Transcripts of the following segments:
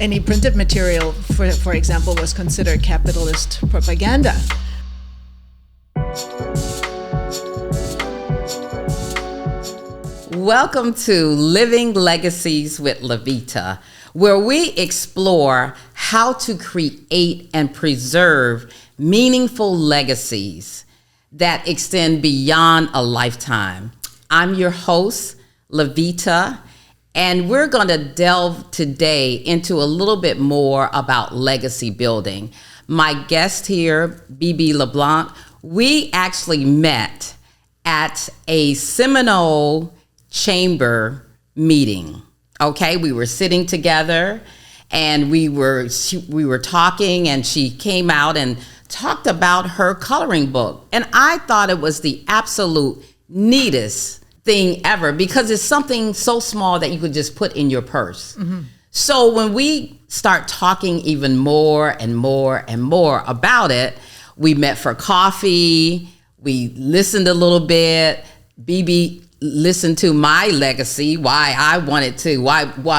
Any printed material, for example, was considered capitalist propaganda. Welcome to Living Legacies with LaVeta, where we explore how to create and preserve meaningful legacies that extend beyond a lifetime. I'm your host, LaVeta, and we're going to delve today into a little bit more about legacy building. My guest here, BiBi LeBlanc, we actually met at a Seminole chamber meeting. Okay, we were sitting together and we were talking, and she came out and talked about her coloring book. And I thought it was the absolute neatest thing ever, because it's something so small that you could just put in your purse. Mm-hmm. So when we start talking even more and more and more about it, we met for coffee, we listened a little bit. BiBi listened to my legacy, why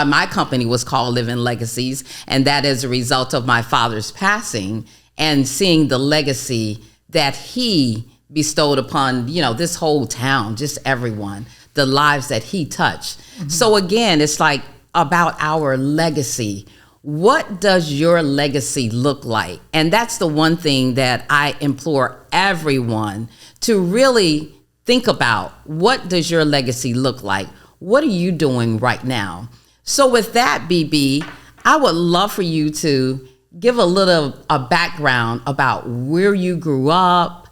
my company was called Living Legacies, and that is a result of my father's passing and seeing the legacy that he bestowed upon, this whole town, just everyone, the lives that he touched. Mm-hmm. So again, it's like about our legacy. What does your legacy look like? And that's the one thing that I implore everyone to really think about. What does your legacy look like? What are you doing right now? So with that, BiBi, I would love for you to give a background about where you grew up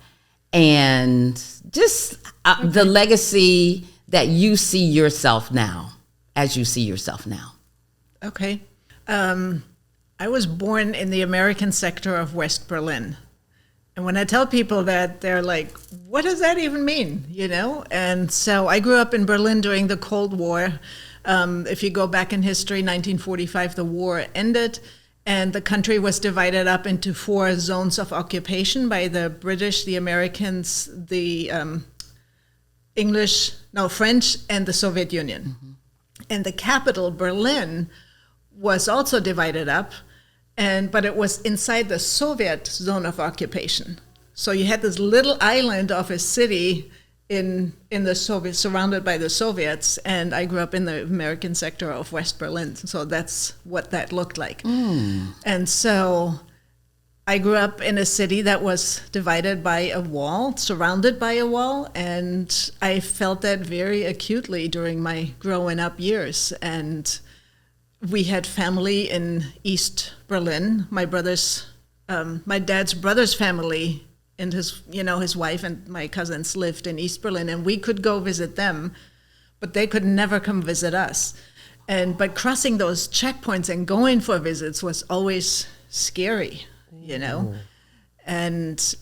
and just the legacy that you see yourself now, as you see yourself now. Okay. I was born in the American sector of West Berlin. And when I tell people that, they're like, what does that even mean? And so I grew up in Berlin during the Cold War. If you go back in history, 1945, the war ended, and the country was divided up into 4 zones of occupation by the British, the Americans, the French, and the Soviet Union. Mm-hmm. And the capital, Berlin, was also divided up, but it was inside the Soviet zone of occupation. So you had this little island of a city in the Soviet, surrounded by the Soviets, and I grew up in the American sector of West Berlin. So that's what that looked like. Mm. And so I grew up in a city that was divided by a wall, surrounded by a wall, and I felt that very acutely during my growing up years. And we had family in East Berlin. My dad's brother's family and his wife and my cousins lived in East Berlin, and we could go visit them, but they could never come visit us. But crossing those checkpoints and going for visits was always scary. And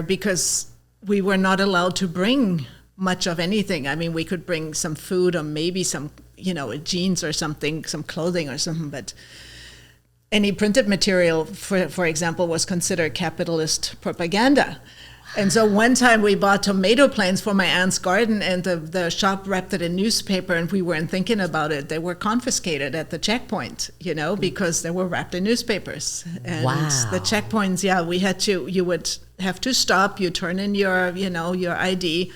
because we were not allowed to bring much of anything. I mean, we could bring some food or maybe some, jeans or something, some clothing or something, but any printed material, for example, was considered capitalist propaganda. And so one time we bought tomato plants for my aunt's garden, and the shop wrapped it in newspaper, and we weren't thinking about it. They were confiscated at the checkpoint, because they were wrapped in newspapers. And the checkpoints, you would have to stop, you turn in your ID,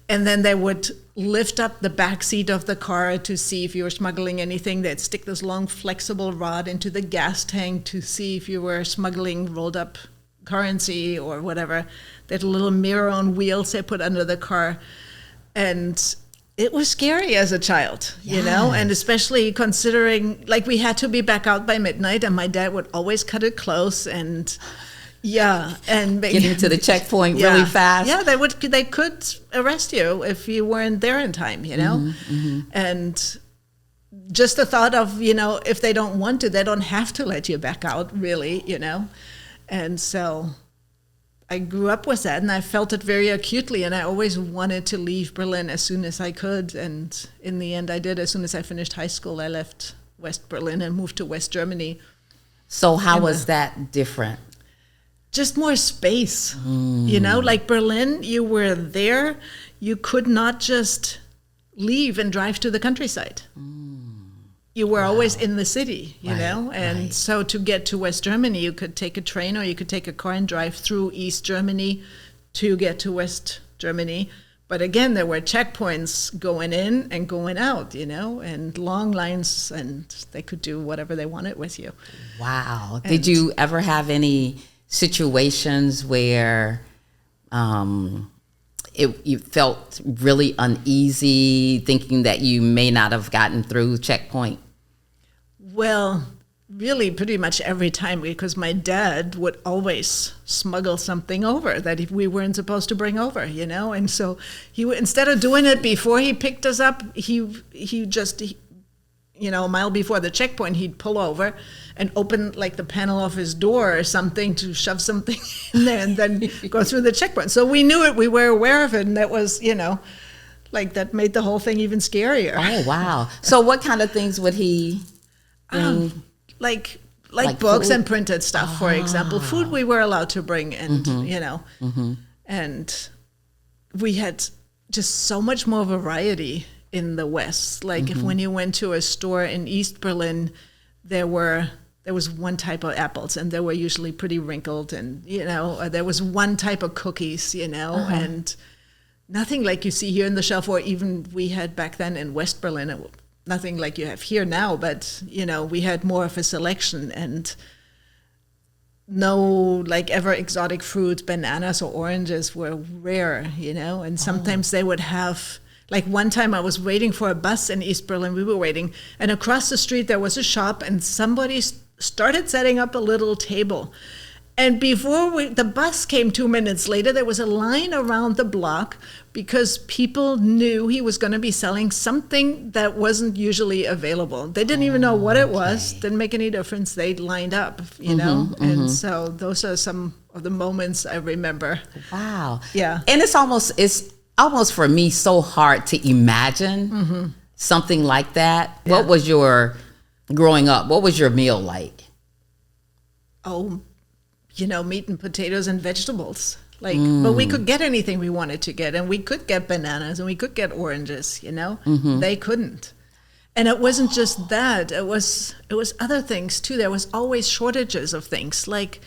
and then they would lift up the back seat of the car to see if you were smuggling anything. They'd stick this long flexible rod into the gas tank to see if you were smuggling rolled up currency or whatever. They had a little mirror on wheels they put under the car. And it was scary as a child, and especially considering, we had to be back out by midnight, and my dad would always cut it close, and and getting to the checkpoint really fast. Yeah, they could arrest you if you weren't there in time, Mm-hmm, mm-hmm. And just the thought of, if they don't want to, they don't have to let you back out, really, And so I grew up with that, and I felt it very acutely, and I always wanted to leave Berlin as soon as I could, and in the end I did. As soon as I finished high school, I left West Berlin and moved to West Germany. So how was that different? Just more space, like Berlin, you were there, you could not just leave and drive to the countryside. you were always in the city, you Right, know? And right. so to get to West Germany, you could take a train or you could take a car and drive through East Germany to get to West Germany. But again, there were checkpoints going in and going out, you know, and long lines, and they could do whatever they wanted with you. Wow. And- Did you ever have any situations where you felt really uneasy, thinking that you may not have gotten through checkpoint? Well, really pretty much every time, because my dad would always smuggle something over that we weren't supposed to bring over, you know? And so he would, instead of doing it before he picked us up, he just, you know, a mile before the checkpoint, he'd pull over and open like the panel of his door or something to shove something in there and then go through the checkpoint. So we knew it, we were aware of it, and that was, you know, like that made the whole thing even scarier. Oh, wow. So what kind of things would he bring? Like Like books food? and printed stuff, for example. Food we were allowed to bring, and you know, and we had just so much more variety in the West. Like if when you went to a store in East Berlin, there was one type of apples, and they were usually pretty wrinkled, and you know, or there was one type of cookies, you know, and nothing like you see here in the shelf, or even we had back then in West Berlin. Nothing like you have here now, but you know, we had more of a selection, and no like ever exotic fruits, bananas or oranges were rare, you know, and sometimes they would have, like one time I was waiting for a bus in East Berlin, we were waiting, and across the street there was a shop, and somebody started setting up a little table. And before the bus came 2 minutes later, there was a line around the block because people knew he was going to be selling something that wasn't usually available. They didn't even know what it was. Didn't make any difference. They lined up, you know. And so those are some of the moments I remember. Wow. Yeah. And it's almost for me so hard to imagine something like that. Yeah. What was growing up, what was your meal like? Oh, you know, meat and potatoes and vegetables. Like, but we could get anything we wanted to get, and we could get bananas and we could get oranges, you know. They couldn't. And it wasn't just that. It was other things too. There was always shortages of things. Like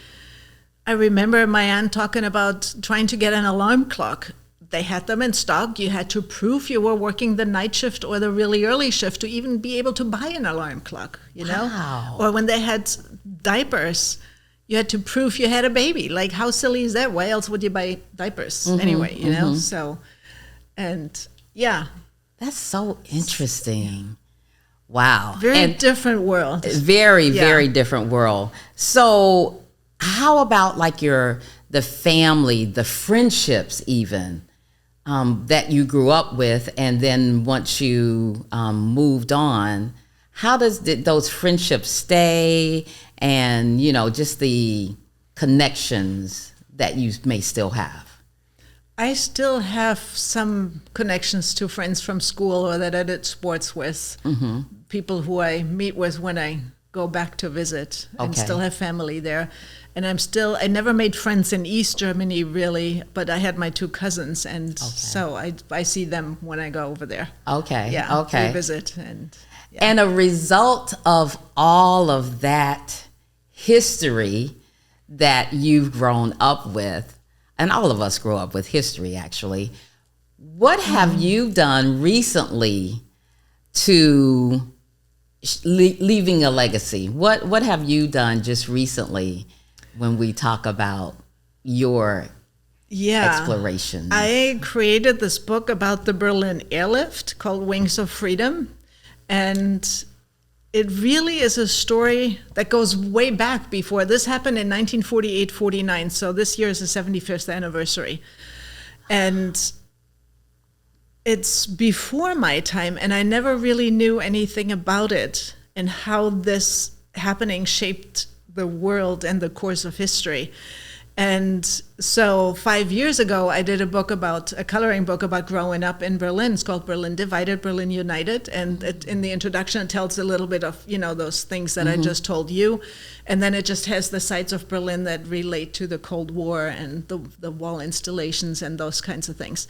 I remember my aunt talking about trying to get an alarm clock. They had them in stock. You had to prove you were working the night shift or the really early shift to even be able to buy an alarm clock, you know? Wow. Or when they had diapers, you had to prove you had a baby. Like, how silly is that? Why else would you buy diapers anyway, you know? So, and yeah. That's so interesting. Wow. Very different world. Very, very different world. So how about like the family, the friendships even, that you grew up with, and then once you moved on, how did those friendships stay, and you know, just the connections that you may still have? I still have some connections to friends from school or that I did sports with, people who I meet with when I go back to visit, and still have family there. And I never made friends in East Germany really, but I had my two cousins, and so I see them when I go over there. We visit. And a result of all of that history that you've grown up with, and all of us grow up with history actually, what have you done recently to leaving a legacy? What have you done just recently when we talk about your exploration? I created this book about the Berlin airlift called Wings of Freedom, and it really is a story that goes way back before. This happened in 1948-49, so this year is the 75th anniversary. And it's before my time, and I never really knew anything about it and how this happening shaped the world and the course of history. And so 5 years ago, I did a coloring book about growing up in Berlin. It's called Berlin Divided, Berlin United. And in the introduction, it tells a little bit of, you know, those things that I just told you. And then it just has the sides of Berlin that relate to the Cold War and the wall installations and those kinds of things.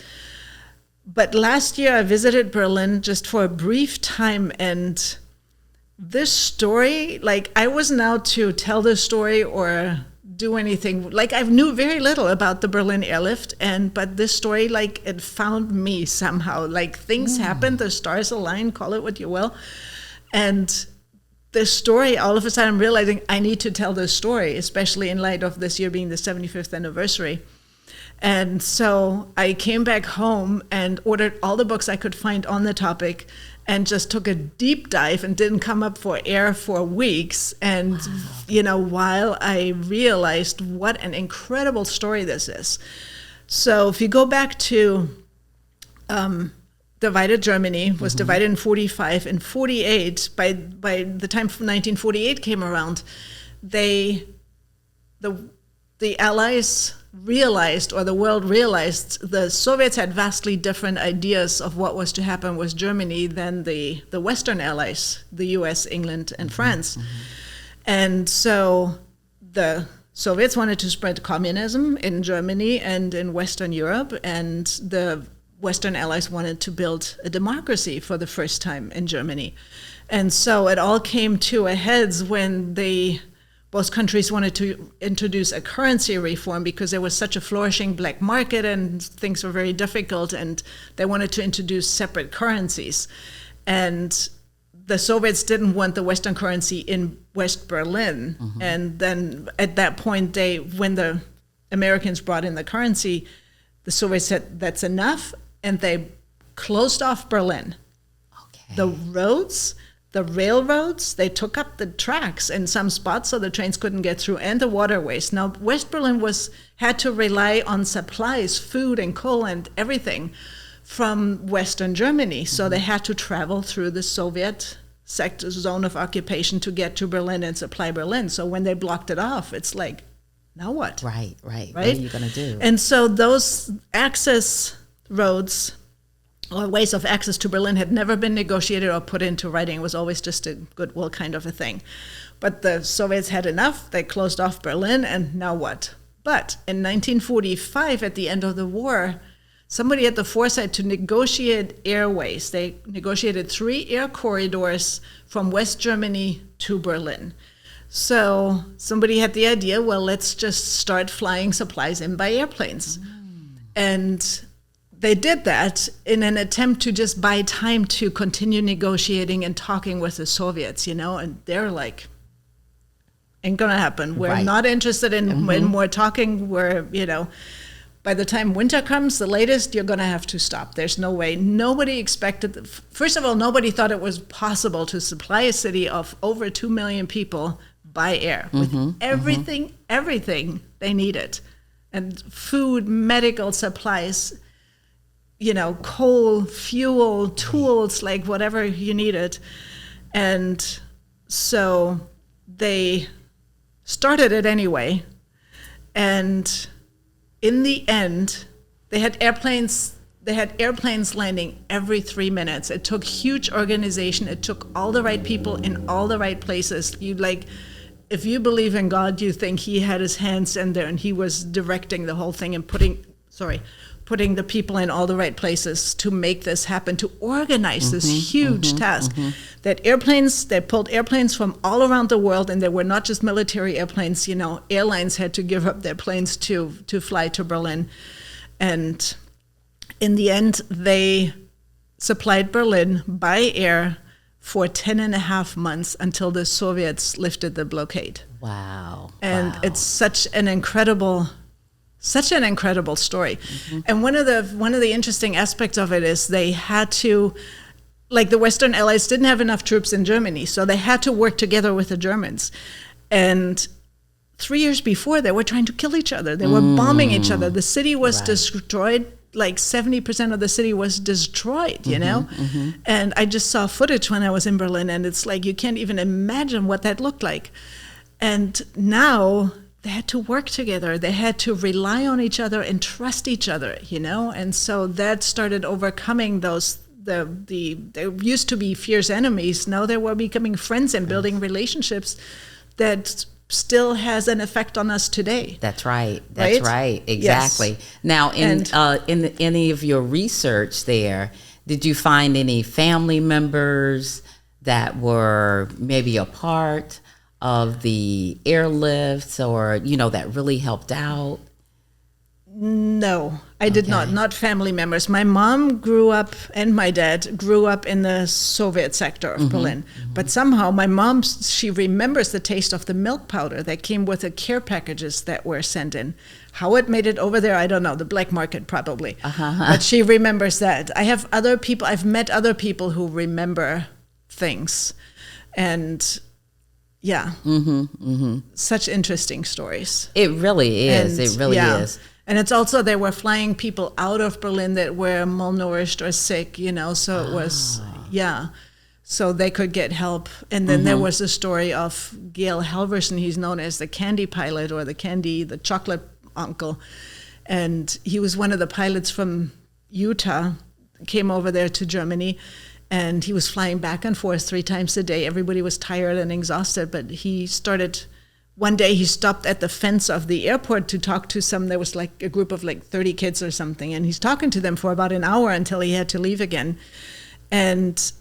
But last year, I visited Berlin just for a brief time, and this story, like I wasn't out to tell this story or do anything. Like I knew very little about the Berlin airlift, but this story, like it found me somehow. Like things happened, the stars aligned, call it what you will. And this story, all of a sudden I'm realizing I need to tell this story, especially in light of this year being the 75th anniversary. And so I came back home and ordered all the books I could find on the topic and just took a deep dive and didn't come up for air for weeks. And, while I realized what an incredible story this is. So if you go back to divided Germany, was divided in 45 and 48, by the time 1948 came around, the Allies realized, or the world realized, the Soviets had vastly different ideas of what was to happen with Germany than the Western Allies, the US, England, and France. And so the Soviets wanted to spread communism in Germany and in Western Europe, and the Western Allies wanted to build a democracy for the first time in Germany. And so it all came to a head when both countries wanted to introduce a currency reform because there was such a flourishing black market and things were very difficult, and they wanted to introduce separate currencies. And the Soviets didn't want the Western currency in West Berlin. And then at that point, when the Americans brought in the currency, the Soviets said, that's enough, and they closed off Berlin. Okay. The roads, the railroads, they took up the tracks in some spots so the trains couldn't get through, and the waterways. Now, West Berlin had to rely on supplies, food and coal and everything from Western Germany. So they had to travel through the Soviet zone of occupation to get to Berlin and supply Berlin. So when they blocked it off, it's like, now what? Right. What are you going to do? And so those access roads or ways of access to Berlin had never been negotiated or put into writing. It was always just a goodwill kind of a thing. But the Soviets had enough. They closed off Berlin, and now what? But in 1945, at the end of the war, somebody had the foresight to negotiate airways. They negotiated 3 air corridors from West Germany to Berlin. So somebody had the idea, well, let's just start flying supplies in by airplanes. And they did that in an attempt to just buy time to continue negotiating and talking with the Soviets, and they're like, ain't gonna happen. We're not interested in when more talking. We're, by the time winter comes, the latest, you're gonna have to stop. There's no way. Nobody expected, first of all, nobody thought it was possible to supply a city of over 2 million people by air with everything they needed. And food, medical supplies, coal, fuel, tools, like whatever you needed. And so they started it anyway. And in the end, they had airplanes landing every 3 minutes. It took huge organization. It took all the right people in all the right places. If you believe in God, you think he had his hands in there and he was directing the whole thing and putting the people in all the right places to make this happen, to organize this huge task. They pulled airplanes from all around the world, and they were not just military airplanes. Airlines had to give up their planes to fly to Berlin. And in the end, they supplied Berlin by air for 10.5 months until the Soviets lifted the blockade. Wow. And it's such an incredible story. And one of the interesting aspects of it is they had to, like the Western Allies didn't have enough troops in Germany, so they had to work together with the Germans. And 3 years before, they were trying to kill each other. They were bombing each other. The city was destroyed. Like 70% of the city was destroyed, And I just saw footage when I was in Berlin, and it's like you can't even imagine what that looked like. And now they had to work together. They had to rely on each other and trust each other, And so that started overcoming those. There used to be fierce enemies. Now they were becoming friends and building relationships that still has an effect on us today. That's right. Exactly. Yes. Now, in any of your research there, did you find any family members that were maybe a part of the airlifts or, that really helped out? No, I did not family members. My mom grew up, and my dad grew up in the Soviet sector of Berlin. But somehow my mom, she remembers the taste of the milk powder that came with the care packages that were sent in. How it made it over there, I don't know, the black market probably. But she remembers that. I've met other people who remember things. And yeah, such interesting stories. It really is. It really is. And it's also, they were flying people out of Berlin that were malnourished or sick, so it was, so they could get help. And then there was the story of Gail Halverson. He's known as the candy pilot, or the chocolate uncle. And he was one of the pilots from Utah, came over there to Germany, and he was flying back and forth 3 times a day. Everybody was tired and exhausted, but one day he stopped at the fence of the airport to talk to there was like a group of like 30 kids or something, and he's talking to them for about an hour until he had to leave again. And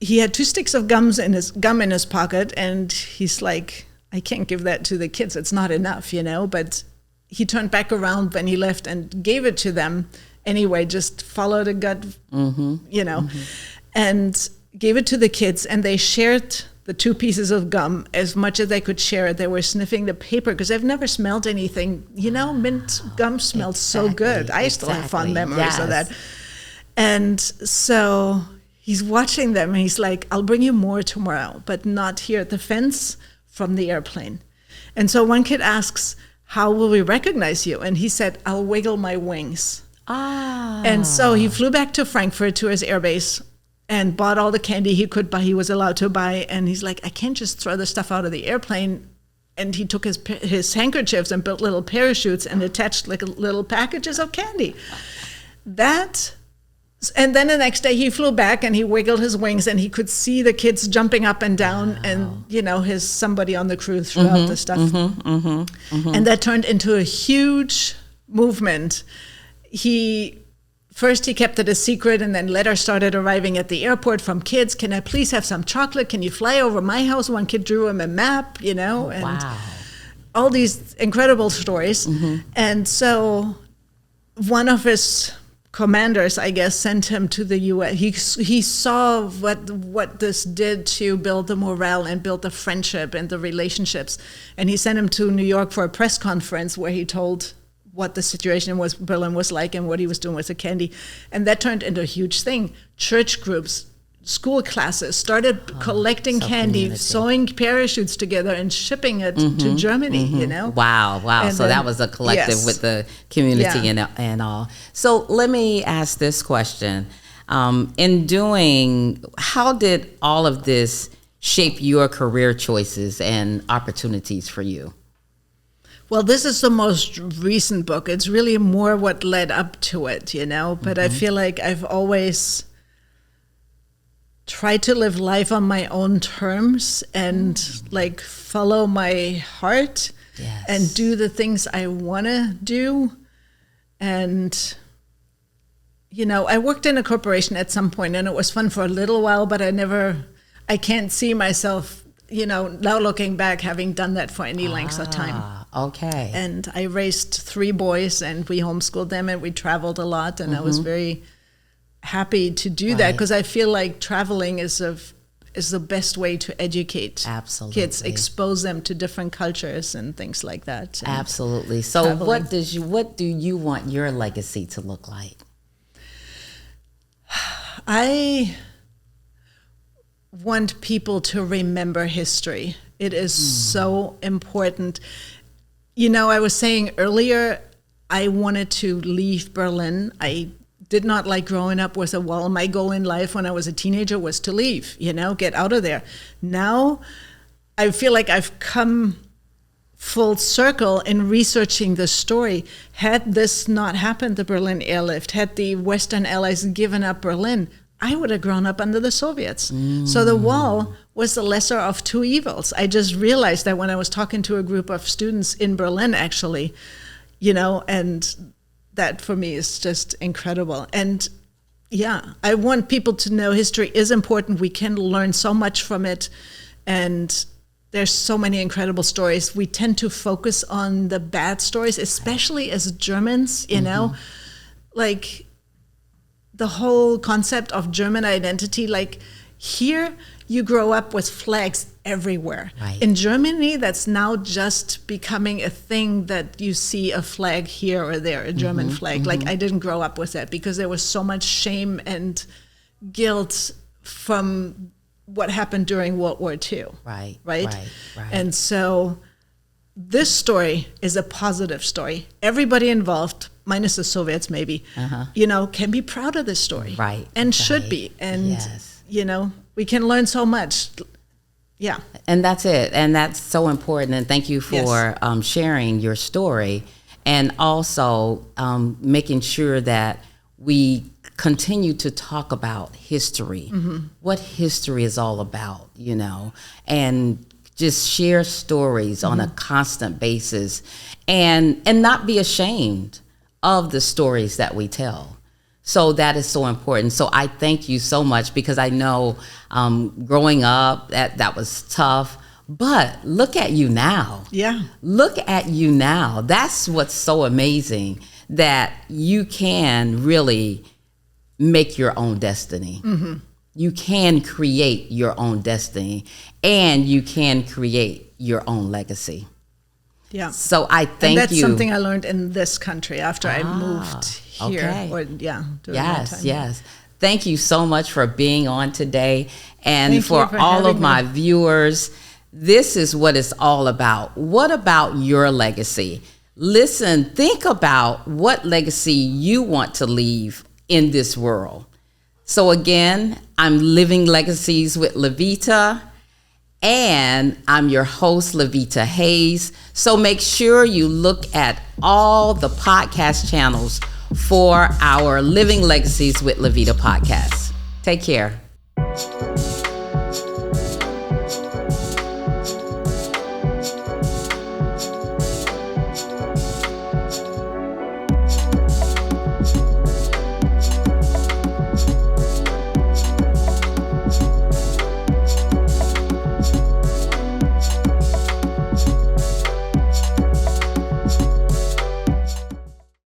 he had 2 sticks of gum in his pocket, and he's like, I can't give that to the kids, it's not enough, but he turned back around when he left and gave it to them anyway, just followed a gut, and gave it to the kids, and they shared the 2 pieces of gum as much as they could share it. They were sniffing the paper because they've never smelled anything. Mint gum smells so good. I still have fond memories of that. And so he's watching them, and he's like, I'll bring you more tomorrow, but not here at the fence, from the airplane. And so one kid asks, how will we recognize you? And he said, I'll wiggle my wings. And so he flew back to Frankfurt, to his airbase, and bought all the candy he was allowed to buy. And he's like, I can't just throw the stuff out of the airplane. And he took his handkerchiefs and built little parachutes and attached like little packages of candy. And then the next day he flew back and he wiggled his wings, and he could see the kids jumping up and down, and somebody on the crew threw out the stuff. And that turned into a huge movement. First he kept it a secret, and then letters started arriving at the airport from kids. Can I please have some chocolate? Can you fly over my house? One kid drew him a map, and all these incredible stories. And so one of his commanders, I guess, sent him to the U.S. He saw what this did to build the morale and build the friendship and the relationships. And he sent him to New York for a press conference where he told what the situation Berlin was like, and what he was doing with the candy. And that turned into a huge thing. Church groups, school classes started collecting candy, community, sewing parachutes together and shipping it to Germany, Wow. And so that was a collective with the community and all. So let me ask this question. How did all of this shape your career choices and opportunities for you? Well, this is the most recent book. It's really more what led up to it, but I feel like I've always tried to live life on my own terms and like follow my heart and do the things I want to do. And, I worked in a corporation at some point, and it was fun for a little while, but I can't see myself, now looking back, having done that for any length of time. Okay. And I raised 3 boys, and we homeschooled them, and we traveled a lot, and I was very happy to do that, because I feel like traveling is the best way to educate kids, expose them to different cultures and things like that. Absolutely. So traveling. What do you want your legacy to look like? I want people to remember history. It is so important. I was saying earlier, I wanted to leave Berlin. I did not like growing up with my goal in life when I was a teenager was to leave, get out of there. Now, I feel like I've come full circle in researching the story. Had this not happened, the Berlin airlift, had the Western Allies given up Berlin, I would have grown up under the Soviets. So the wall was the lesser of 2 evils. I just realized that when I was talking to a group of students in Berlin, actually, and that for me is just incredible. And I want people to know history is important. We can learn so much from it. And there's so many incredible stories. We tend to focus on the bad stories, especially as Germans, you know, like the whole concept of German identity. Like here, you grow up with flags everywhere. Right. In Germany, that's now just becoming a thing that you see a flag here or there, a German flag. Like I didn't grow up with that because there was so much shame and guilt from what happened during World War II. Right. And so this story is a positive story. Everybody involved, minus the Soviets maybe, you know, can be proud of this story. Right. And should be. And, you know, we can learn so much. Yeah. And that's it. And that's so important. And thank you for sharing your story, and also making sure that we continue to talk about history, what history is all about, you know, and just share stories on a constant basis, and not be ashamed of the stories that we tell. So that is so important. So I thank you so much, because I know growing up that was tough, but look at you now. Yeah. Look at you now. That's what's so amazing, that you can really make your own destiny. You can create your own destiny, and you can create your own legacy. Yeah. So I thank you. And that's something I learned in this country after I moved here. Okay. During that time. Yes. Thank you so much for being on today. And Thank you for all of having my me. viewers, this is what it's all about. What about your legacy? Listen, think about what legacy you want to leave in this world. So again, I'm Living Legacies with LaVeta, and I'm your host, LaVeta Hayes. So make sure you look at all the podcast channels for our Living Legacies with LaVeta podcast. Take care.